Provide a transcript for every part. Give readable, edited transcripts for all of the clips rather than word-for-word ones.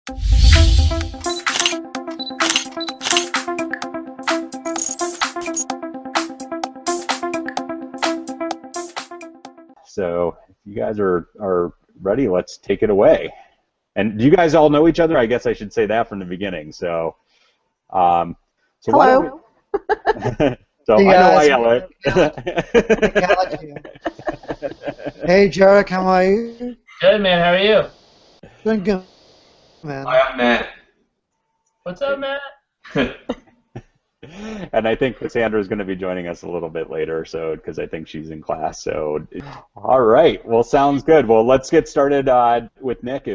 So if you guys are ready, let's take it away. And do you guys all know each other? I guess I should say that from the beginning. So, so why don't Hello. we, so Hey I know I guys, yell Nik Halik here. it. Hey Jarek, how are you? Good, man. How are you? Doing good, man. Hi, I'm Matt. What's up, Matt? And I think Cassandra is going to be joining us a little bit later, so because I think she's in class. So, all right. Well, sounds good. Well, let's get started with Nik.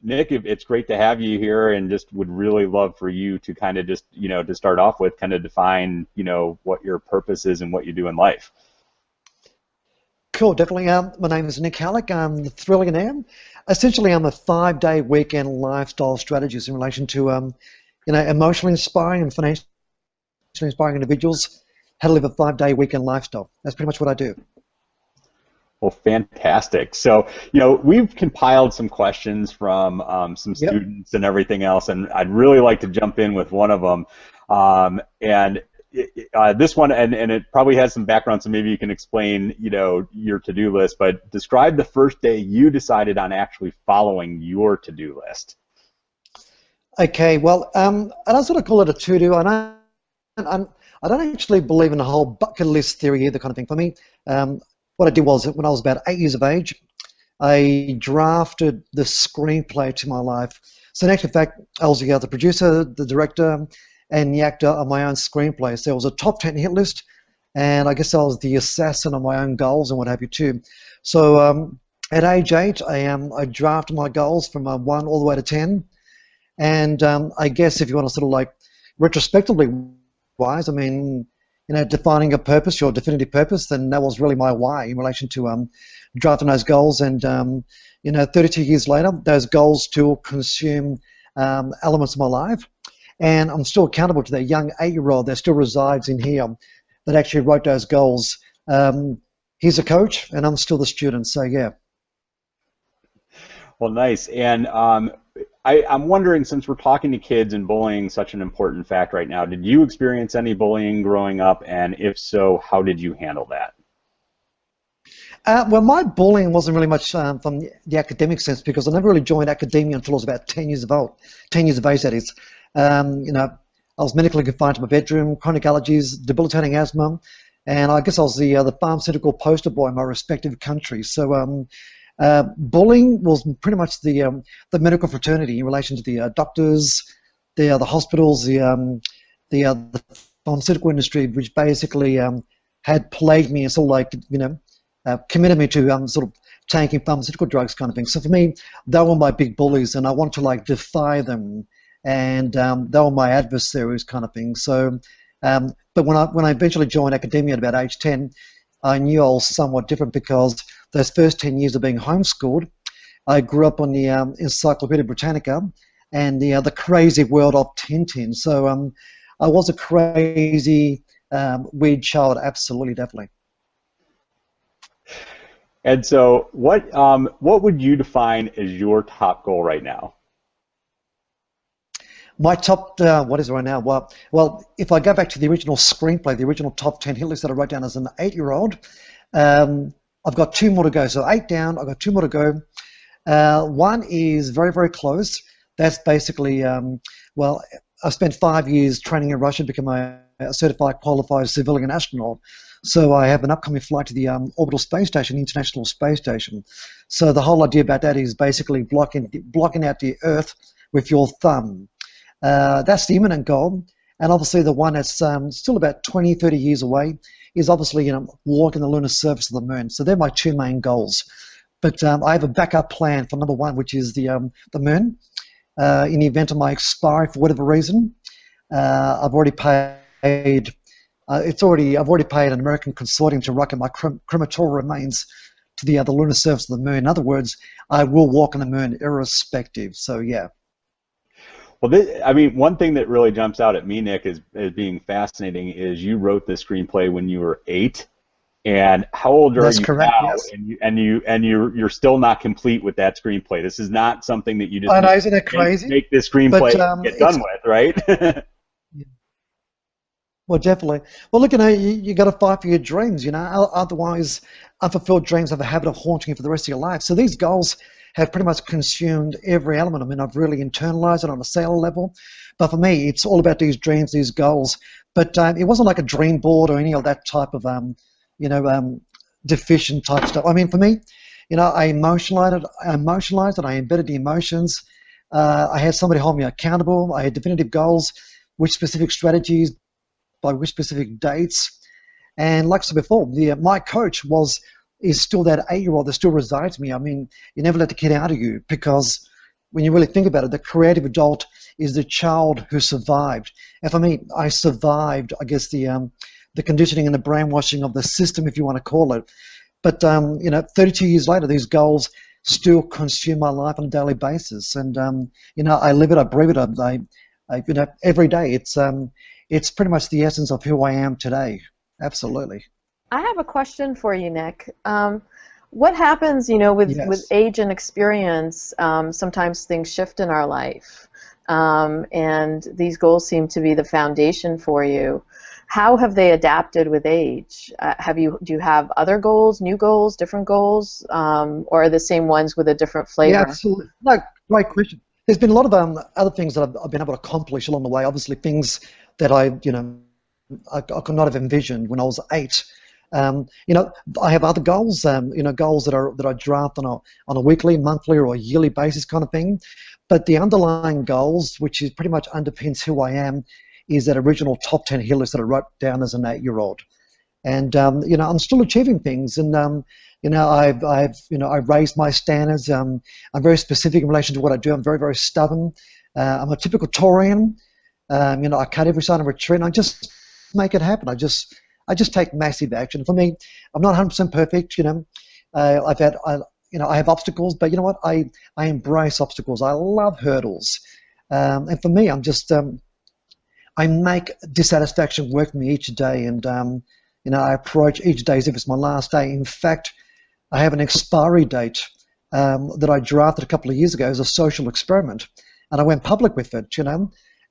Nik, it's great to have you here, and just would really love for you to kind of just, to start off with, kind of define, what your purpose is and what you do in life. Cool, definitely. My name is Nik Halik. I'm the Thrillionaire. Essentially, I'm a 5-day weekend lifestyle strategist in relation to, emotionally inspiring and financially inspiring individuals how to live a 5-day weekend lifestyle. That's pretty much what I do. Well, fantastic. So, we've compiled some questions from some students and everything else, and I'd really like to jump in with one of them. This one, and it probably has some background, so maybe you can explain, your to-do list, but describe the first day you decided on actually following your to-do list. Okay, well, I don't sort of call it a to-do. I don't actually believe in the whole bucket list theory either kind of thing. For me, what I did was, when I was about 8 years of age, I drafted the screenplay to my life. So in actual fact, I was the producer, the director, and the actor of my own screenplay. So it was a top 10 hit list, and I guess I was the assassin of my own goals and what have you too. So at age 8, I drafted my goals from 1 all the way to 10. And I guess if you want to sort of like retrospectively wise, I mean, defining a purpose, your definitive purpose, then that was really my why in relation to drafting those goals. And 32 years later, those goals still consume elements of my life, and I'm still accountable to that young 8-year-old that still resides in here that actually wrote those goals. He's a coach, and I'm still the student. So yeah. Well, nice. And I'm wondering, since we're talking to kids and bullying is such an important fact right now, did you experience any bullying growing up? And if so, how did you handle that? Well, my bullying wasn't really much from the academic sense, because I never really joined academia until I was about 10 years of age, that is. I was medically confined to my bedroom, chronic allergies, debilitating asthma, and I guess I was the pharmaceutical poster boy in my respective countries. So bullying was pretty much the medical fraternity in relation to the doctors, the hospitals, the pharmaceutical industry, which basically had plagued me and sort of like committed me to sort of taking pharmaceutical drugs kind of thing. So for me, they were my big bullies, and I wanted to like defy them, and they were my adversaries kind of thing. So, but when I eventually joined academia at about age 10, I knew I was somewhat different, because those first 10 years of being homeschooled, I grew up on the Encyclopedia Britannica and the crazy world of Tintin. So I was a crazy, weird child, absolutely, definitely. And so, what would you define as your top goal right now? My top, what is it right now? Well, if I go back to the original screenplay, the original top 10 hit list that I wrote down as an 8-year-old, I've got 2 more to go. So 8 down, I've got 2 more to go. One is very, very close. That's basically, well, I spent 5 years training in Russia to become a certified qualified civilian astronaut. So I have an upcoming flight to the orbital space station, International Space Station. So the whole idea about that is basically blocking out the Earth with your thumb. That's the imminent goal. And obviously the one that's still about 20, 30 years away is obviously walking the lunar surface of the moon. So they're my 2 main goals. But I have a backup plan for number 1, which is the moon. In the event of my expiry for whatever reason, I've already paid. I've already paid an American consortium to rocket my crematorial remains to the lunar surface of the moon. In other words, I will walk on the moon irrespective. So yeah. Well, I mean, one thing that really jumps out at me, Nik, as being fascinating is you wrote this screenplay when you were 8, And how old are That's you correct. now? Yes. And you're still not complete with that screenplay. This is not something that you just I know, isn't that crazy? make this But screenplay and get done with, right? well, definitely. Well, look, you got to fight for your dreams. Otherwise, unfulfilled dreams have a habit of haunting you for the rest of your life. So these goals have pretty much consumed every element. I mean, I've really internalized it on a cellular level. But for me, it's all about these dreams, these goals. But it wasn't like a dream board or any of that type of deficient type stuff. I mean, for me, I emotionalized it. I embedded the emotions. I had somebody hold me accountable. I had definitive goals, which specific strategies, by which specific dates. And like I said before, my coach is still that 8-year-old that still resides in me. I mean, you never let the kid out of you, because when you really think about it, the creative adult is the child who survived. And for me, I survived, I guess, the conditioning and the brainwashing of the system, if you want to call it. But 32 years later, these goals still consume my life on a daily basis, and I live it, I breathe it, every day. It's pretty much the essence of who I am today. Absolutely. I have a question for you, Nick. What happens, with Yes. age and experience? Sometimes things shift in our life, and these goals seem to be the foundation for you. How have they adapted with age? Do you have other goals, new goals, different goals, or are the same ones with a different flavor? Yeah, absolutely. No, great question. There's been a lot of other things that I've been able to accomplish along the way. Obviously, things that I could not have envisioned when I was 8. I have other goals. Goals that I draft on a weekly, monthly, or a yearly basis, kind of thing. But the underlying goals, which is pretty much underpins who I am, is that original top 10 hit list that I wrote down as an 8-year-old. And I'm still achieving things, and I've raised my standards. I'm very specific in relation to what I do. I'm very, very stubborn. I'm a typical Taurian. I cut every sign of retreat, and I just make it happen. I just take massive action. For me, I'm not 100% perfect. I have obstacles, but you know what? I embrace obstacles. I love hurdles, and for me, I make dissatisfaction work for me each day, and I approach each day as if it's my last day. In fact, I have an expiry date that I drafted a couple of years ago as a social experiment, and I went public with it.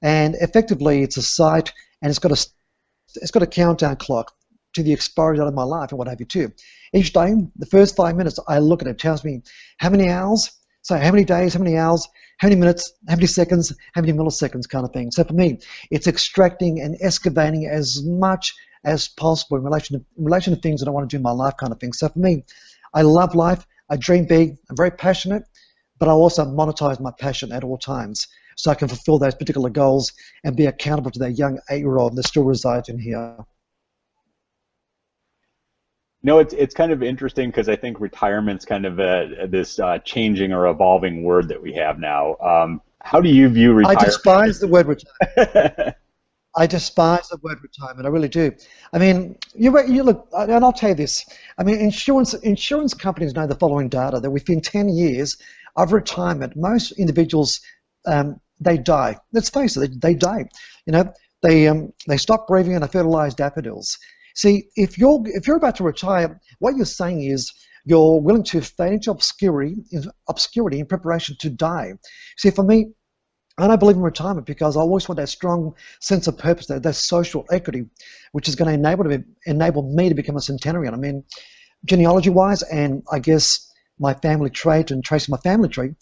And effectively, it's a site, and it's got a countdown clock to the expiry date of my life and what have you too. Each day, the first 5 minutes, I look at it. It tells me how many hours, so how many days, how many hours, how many minutes, how many seconds, how many milliseconds, kind of thing. So for me, it's extracting and excavating as much as possible in relation to things that I want to do in my life, kind of thing. So for me, I love life. I dream big. I'm very passionate, but I also monetize my passion at all times, so I can fulfill those particular goals and be accountable to that young 8-year-old that still resides in here. No, it's kind of interesting, because I think retirement's kind of this changing or evolving word that we have now. How do you view retirement? I despise the word retirement. I despise the word retirement. I really do. I mean, you look, and I'll tell you this. I mean, insurance companies know the following data, that within 10 years of retirement, most individuals, they die. Let's face it, they die. They stop breathing and they fertilize daffodils. See, if you're about to retire, what you're saying is you're willing to fade into obscurity in preparation to die. See, for me, I don't believe in retirement, because I always want that strong sense of purpose, that social equity, which is going to enable me to become a centenarian. I mean, genealogy-wise, and I guess my family trait and tracing my family tree,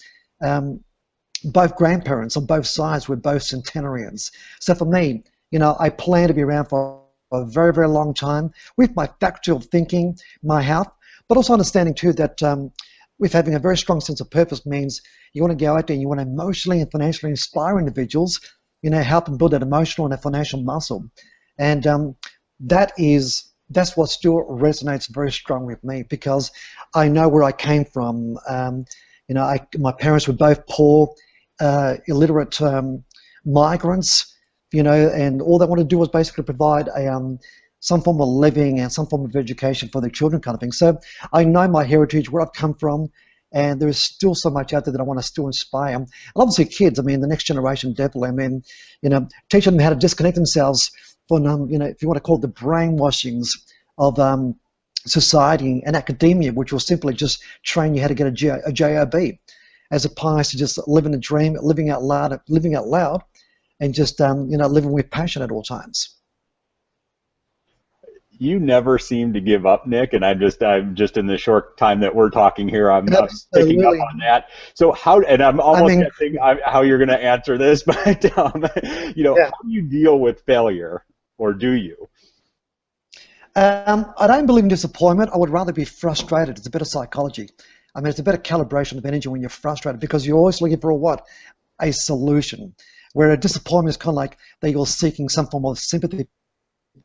both grandparents on both sides were both centenarians. So for me, I plan to be around for a very, very long time with my factual thinking, my health, but also understanding too that with having a very strong sense of purpose means you want to go out there and you want to emotionally and financially inspire individuals, help them build that emotional and that financial muscle. And that's what still resonates very strong with me, because I know where I came from. My parents were both poor, illiterate migrants, and all they wanted to do was basically provide some form of living and some form of education for their children, kind of thing. So I know my heritage, where I've come from, and there is still so much out there that I want to still inspire. And obviously kids, I mean, the next generation, definitely. I mean, teaching them how to disconnect themselves from, if you want to call it the brainwashings of society and academia, which will simply just train you how to get a job, as opposed to just living a dream, living out loud, and just living with passion at all times. You never seem to give up, Nik, and I'm just in the short time that we're talking here, I'm picking up on that. So and I'm almost guessing how you're going to answer this, but how do you deal with failure, or do you? I don't believe in disappointment. I would rather be frustrated. It's a better psychology. I mean, it's a better calibration of energy when you're frustrated, because you're always looking for a solution. Where a disappointment is kind of like that you're seeking some form of sympathy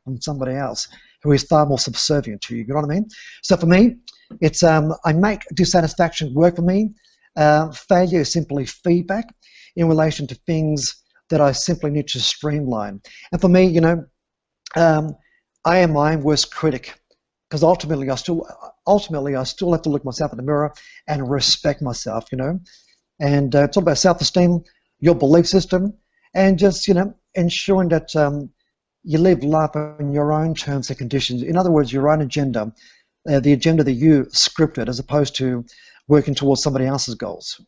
from somebody else who is far more subservient to you. You know what I mean? So for me, it's I make dissatisfaction work for me. Failure is simply feedback in relation to things that I simply need to streamline. And for me, I am my own worst critic, because ultimately I still have to look myself in the mirror and respect myself. And it's all about self-esteem, your belief system, and just ensuring that you live life on your own terms and conditions. In other words, your own agenda, the agenda that you scripted, as opposed to working towards somebody else's goals.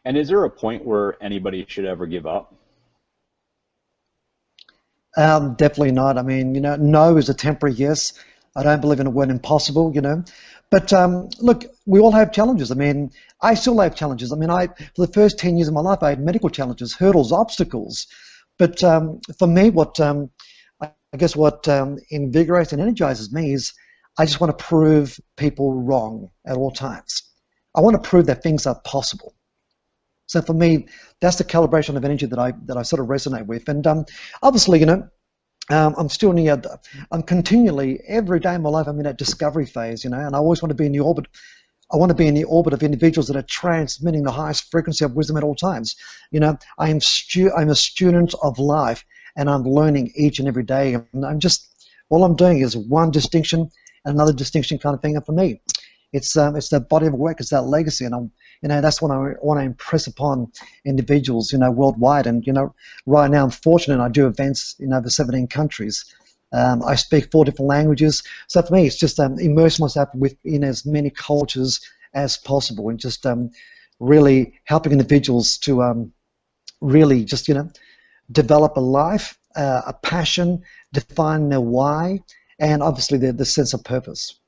And is there a point where anybody should ever give up? Definitely not. I mean, no is a temporary yes. I don't believe in a word impossible, But look, we all have challenges. I mean, I still have challenges. I mean, for the first 10 years of my life, I had medical challenges, hurdles, obstacles. But for me, what invigorates and energizes me is I just want to prove people wrong at all times. I want to prove that things are possible. So for me, that's the calibration of energy that I sort of resonate with. And obviously, I'm continually, every day in my life, I'm in that discovery phase, and I always want to be in the orbit. I want to be in the orbit of individuals that are transmitting the highest frequency of wisdom at all times. I'm a student of life, and I'm learning each and every day. And all I'm doing is one distinction and another distinction kind of thing. And for me, it's that body of work, it's that legacy, and that's what I want to impress upon individuals, worldwide. And right now I'm fortunate. I do events in over 17 countries. I speak 4 different languages. So for me, it's just immerse myself within as many cultures as possible, and just really helping individuals to really just develop a life, a passion, define their why, and obviously the sense of purpose.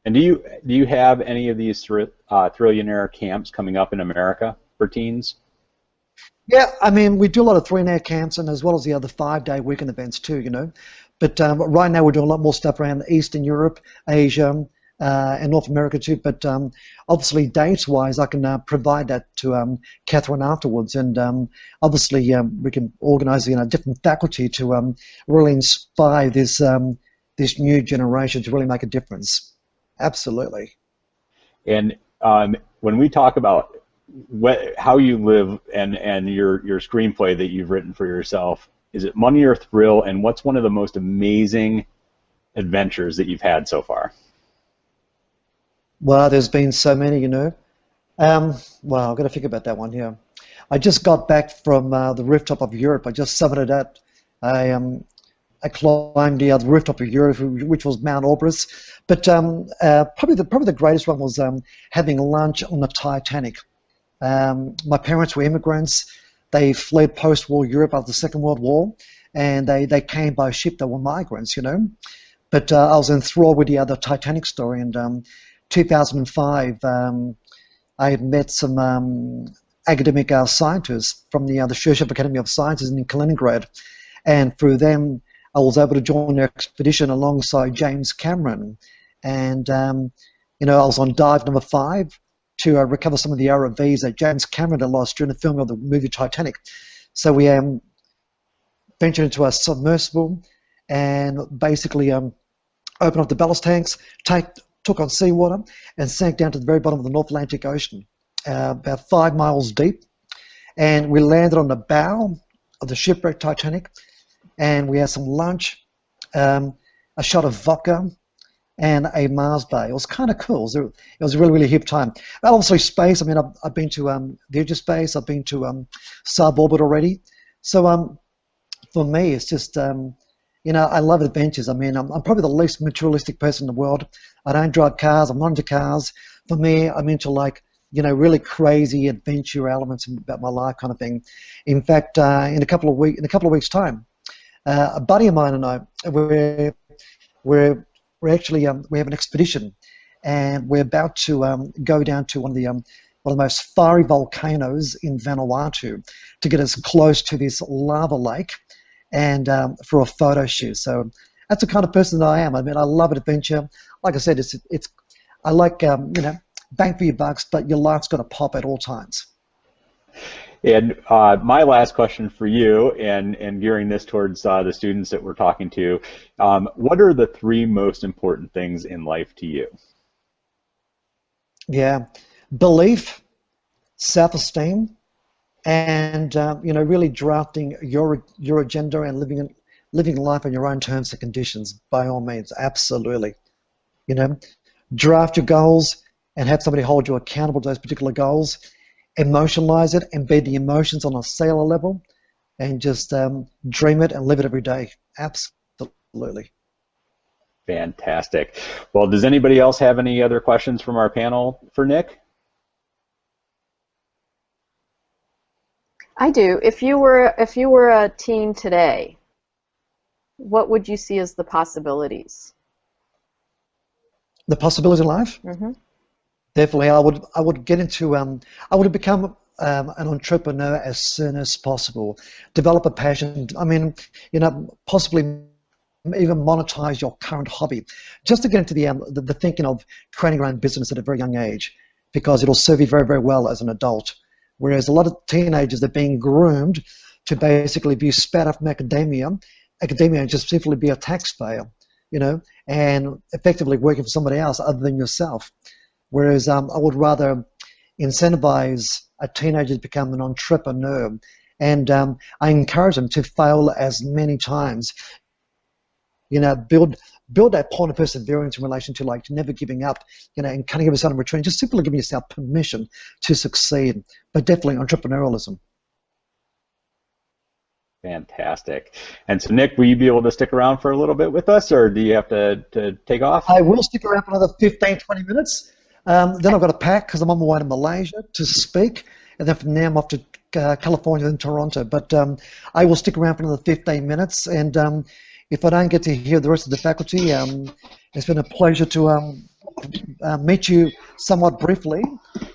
And do you have any of these Thrillionaire camps coming up in America for teens? Yeah, I mean, we do a lot of Thrillionaire camps, and as well as the other 5-day weekend events too, But right now we're doing a lot more stuff around Eastern Europe, Asia, and North America too. But obviously, dates-wise, I can provide that to Catherine afterwards, and obviously we can organise different faculty to really inspire this new generation to really make a difference. Absolutely. And when we talk about how you live and your screenplay that you've written for yourself, is it money or thrill? And what's one of the most amazing adventures that you've had so far? Well, there's been so many, Well, I've got to think about that one here. I just got back from the rooftop of Europe. I just summited that. I climbed the rooftop of Europe, which was Mount Elbrus. But probably the greatest one was having lunch on the Titanic. My parents were immigrants. They fled post-war Europe after the Second World War, and they came by ship. They were migrants, But I was enthralled with the Titanic story. And 2005, I had met some academic scientists from the Shirshov Academy of Sciences in Kaliningrad, and through them, I was able to join their expedition alongside James Cameron. And I was on dive number 5 to recover some of the ROVs that James Cameron had lost during the filming of the movie Titanic. So we ventured into a submersible and basically opened up the ballast tanks, took on seawater, and sank down to the very bottom of the North Atlantic Ocean, about 5 miles deep. And we landed on the bow of the shipwrecked Titanic, and we had some lunch, a shot of vodka, and a Mars Bar. It was kind of cool. It was a really, really hip time. Well, obviously space. I mean, I've been to the edge of space. I've been to suborbit already. So for me, it's just You know, I love adventures. I mean, I'm probably the least materialistic person in the world. I don't drive cars. I'm not into cars. For me, I'm into like, you know, really crazy adventure elements about my life, kind of thing. In fact, in a couple of weeks' time, a buddy of mine and I, we're actually we have an expedition, and we're about to go down to one of the most fiery volcanoes in Vanuatu to get as close to this lava lake, and for a photo shoot. So that's the kind of person that I am. I mean, I love adventure. Like I said, I like you know, bang for your bucks, but your life's got to pop at all times. And my last question for you, and gearing this towards the students that we're talking to, what are the 3 most important things in life to you? Yeah, belief, self-esteem, and you know, really drafting your agenda and living life on your own terms and conditions. By all means, absolutely. You know, draft your goals and have somebody hold you accountable to those particular goals. Emotionalize it, embed the emotions on a cellular level, and just dream it and live it every day. Absolutely. Fantastic. Well, does anybody else have any other questions from our panel for Nik? I do. If you were a teen today, what would you see as the possibilities? The possibilities in life? Mm-hmm. Definitely, I would get into I would have become an entrepreneur as soon as possible. Develop a passion. I mean, you know, possibly even monetize your current hobby, just to get into the thinking of creating your own business at a very young age, because it'll serve you very, very well as an adult. Whereas a lot of teenagers, they're being groomed to basically be spat off from academia and just simply be a taxpayer, you know, and effectively working for somebody else other than yourself. Whereas I would rather incentivize a teenager to become an entrepreneur, and I encourage them to fail as many times. You know, build that point of perseverance in relation to like never giving up, you know, and cutting yourself in return, just simply giving yourself permission to succeed. But definitely entrepreneurialism. Fantastic. And so, Nik, will you be able to stick around for a little bit with us, or do you have to take off? I will stick around for another 15, 20 minutes. Then I've got to pack because I'm on my way to Malaysia to speak, and then from there I'm off to California and Toronto. But I will stick around for another 15 minutes, and if I don't get to hear the rest of the faculty, it's been a pleasure to meet you somewhat briefly,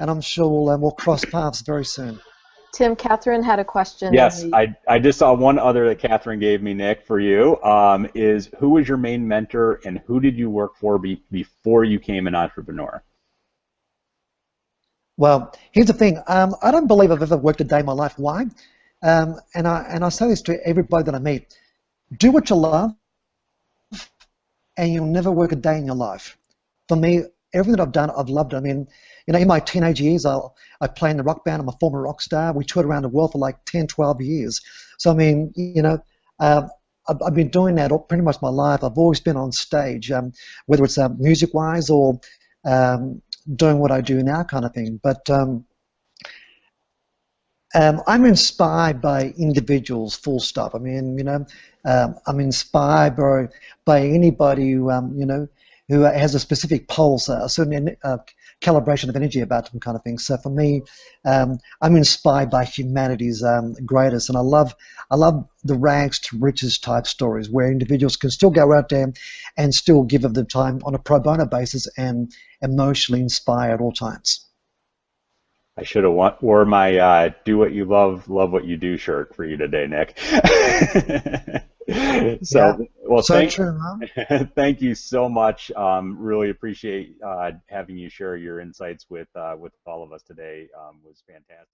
and I'm sure we'll cross paths very soon. Tim, Catherine had a question. Yes, I just saw one other that Catherine gave me, Nik, for you. Is who was your main mentor, and who did you work for before you became an entrepreneur? Well, here's the thing. I don't believe I've ever worked a day in my life. Why? And I say this to everybody that I meet. Do what you love, and you'll never work a day in your life. For me, everything that I've done, I've loved it. I mean, you know, in my teenage years, I played in a rock band. I'm a former rock star. We toured around the world for like 10, 12 years. So, I mean, you know, I've been doing that pretty much my life. I've always been on stage, whether it's music-wise or doing what I do now kind of thing. But I'm inspired by individuals, full stop. I mean, you know, I'm inspired by anybody who, you know, who has a specific pulse, a certain calibration of energy about them kind of thing. So for me, I'm inspired by humanity's greatest, and I love the rags to riches type stories where individuals can still go out there and still give of their time on a pro bono basis and emotionally inspire at all times. I should have wore my "Do what you love, love what you do" shirt for you today, Nik. So, yeah, well, thank you so much. Really appreciate having you share your insights with all of us today. Was fantastic.